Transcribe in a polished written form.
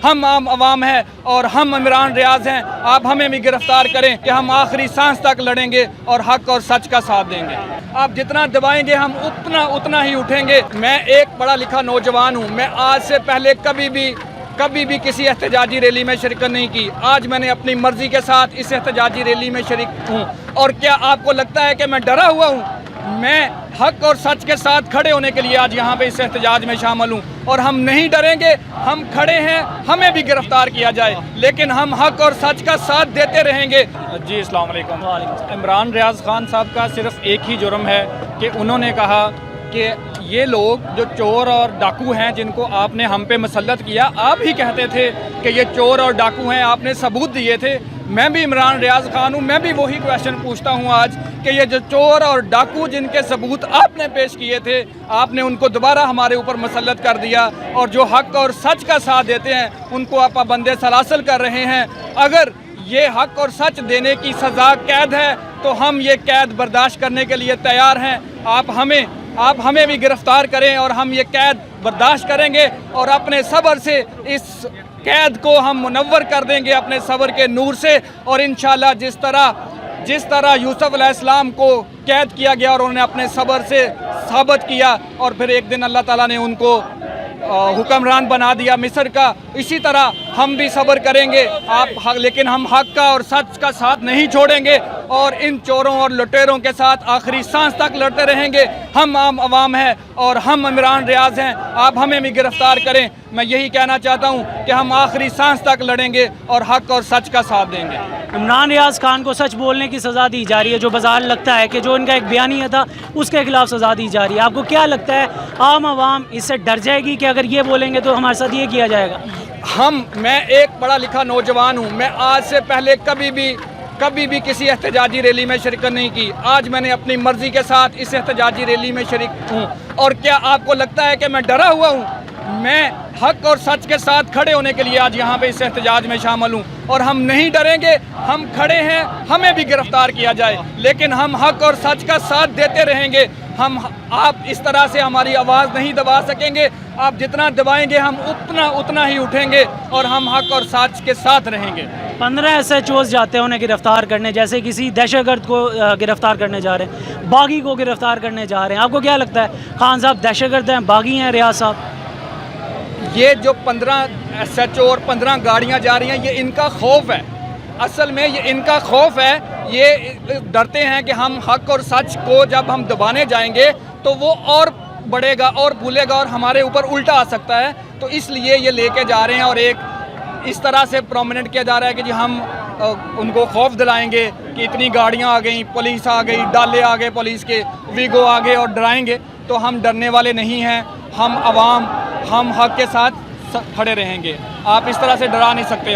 ہم عام عوام ہیں اور ہم عمران ریاض ہیں. آپ ہمیں بھی گرفتار کریں کہ ہم آخری سانس تک لڑیں گے اور حق اور سچ کا ساتھ دیں گے. آپ جتنا دبائیں گے ہم اتنا ہی اٹھیں گے. میں ایک پڑھا لکھا نوجوان ہوں. میں آج سے پہلے کبھی بھی کسی احتجاجی ریلی میں شرکت نہیں کی. آج میں نے اپنی مرضی کے ساتھ اس احتجاجی ریلی میں شریک ہوں. اور کیا آپ کو لگتا ہے کہ میں ڈرا ہوا ہوں؟ میں حق اور سچ کے ساتھ کھڑے ہونے کے لیے آج یہاں پہ اس احتجاج میں شامل ہوں. اور ہم نہیں ڈریں گے. ہم کھڑے ہیں, ہمیں بھی گرفتار کیا جائے لیکن ہم حق اور سچ کا ساتھ دیتے رہیں گے. جی السلام علیکم. عمران ریاض خان صاحب کا صرف ایک ہی جرم ہے کہ انہوں نے کہا کہ یہ لوگ جو چور اور ڈاکو ہیں جن کو آپ نے ہم پہ مسلط کیا, آپ ہی کہتے تھے کہ یہ چور اور ڈاکو ہیں, آپ نے ثبوت دیے تھے. میں بھی عمران ریاض خان ہوں, میں بھی وہی کویشچن پوچھتا ہوں آج کہ یہ جو چور اور ڈاکو جن کے ثبوت آپ نے پیش کیے تھے, آپ نے ان کو دوبارہ ہمارے اوپر مسلط کر دیا. اور جو حق اور سچ کا ساتھ دیتے ہیں ان کو آپ پابند سلاسل کر رہے ہیں. اگر یہ حق اور سچ دینے کی سزا قید ہے تو ہم یہ قید برداشت کرنے کے لیے تیار ہیں. آپ ہمیں بھی گرفتار کریں اور ہم یہ قید برداشت کریں گے اور اپنے صبر سے اس قید کو ہم منور کر دیں گے اپنے صبر کے نور سے. اور انشاءاللہ جس طرح یوسف علیہ السلام کو قید کیا گیا اور انہوں نے اپنے صبر سے ثابت کیا اور پھر ایک دن اللہ تعالیٰ نے ان کو حکمران بنا دیا مصر کا, اسی طرح ہم بھی صبر کریں گے. لیکن ہم حق کا اور سچ کا ساتھ نہیں چھوڑیں گے اور ان چوروں اور لٹیروں کے ساتھ آخری سانس تک لڑتے رہیں گے. ہم عام عوام ہیں اور ہم عمران ریاض ہیں. آپ ہمیں بھی گرفتار کریں. میں یہی کہنا چاہتا ہوں کہ ہم آخری سانس تک لڑیں گے اور حق اور سچ کا ساتھ دیں گے. عمران ریاض خان کو سچ بولنے کی سزا دی جا رہی ہے, جو بظاہر لگتا ہے کہ جو ان کا ایک بیانیہ تھا اس کے خلاف سزا دی جا رہی ہے. آپ کو کیا لگتا ہے عام عوام اس سے ڈر جائے گی کہ اگر یہ بولیں گے تو ہمارے ساتھ یہ کیا جائے گا؟ میں ایک پڑھا لکھا نوجوان ہوں. میں آج سے پہلے کبھی بھی کسی احتجاجی ریلی میں شرکت نہیں کی. آج میں نے اپنی مرضی کے ساتھ اس احتجاجی ریلی میں شریک ہوں. اور کیا آپ کو لگتا ہے کہ میں ڈرا ہوا ہوں؟ میں حق اور سچ کے ساتھ کھڑے ہونے کے لیے آج یہاں پہ اس احتجاج میں شامل ہوں. اور ہم نہیں ڈریں گے. ہم کھڑے ہیں, ہمیں بھی گرفتار کیا جائے لیکن ہم حق اور سچ کا ساتھ دیتے رہیں گے. آپ اس طرح سے ہماری آواز نہیں دبا سکیں گے. آپ جتنا دبائیں گے ہم اتنا ہی اٹھیں گے اور ہم حق اور سچ کے ساتھ رہیں گے. 15 SHOs جاتے ہیں انہیں گرفتار کرنے, جیسے کسی دہشت گرد کو گرفتار کرنے جا رہے ہیں, باغی کو گرفتار کرنے جا رہے ہیں. آپ کو کیا لگتا ہے خان صاحب دہشت گرد ہیں, باغی ہیں ریاض صاحب؟ یہ جو 15 SHO اور 15 گاڑیاں جا رہی ہیں یہ ان کا خوف ہے. اصل میں یہ ان کا خوف ہے. یہ ڈرتے ہیں کہ ہم حق اور سچ کو جب ہم دبانے جائیں گے تو وہ اور بڑھے گا اور پھولے گا اور ہمارے اوپر الٹا آ سکتا ہے. تو اس لیے یہ لے کے جا رہے ہیں اور ایک اس طرح سے پرومیننٹ کیا جا رہا ہے کہ جی ہم ان کو خوف دلائیں گے کہ اتنی گاڑیاں آ گئیں, پولیس آ گئی, ڈالے آ گئے, پولیس کے ویگو آ گئے اور ڈرائیں گے. تو ہم ڈرنے والے نہیں ہیں. ہم عوام, ہم حق کے ساتھ کھڑے رہیں گے. آپ اس طرح سے ڈرا نہیں سکتے.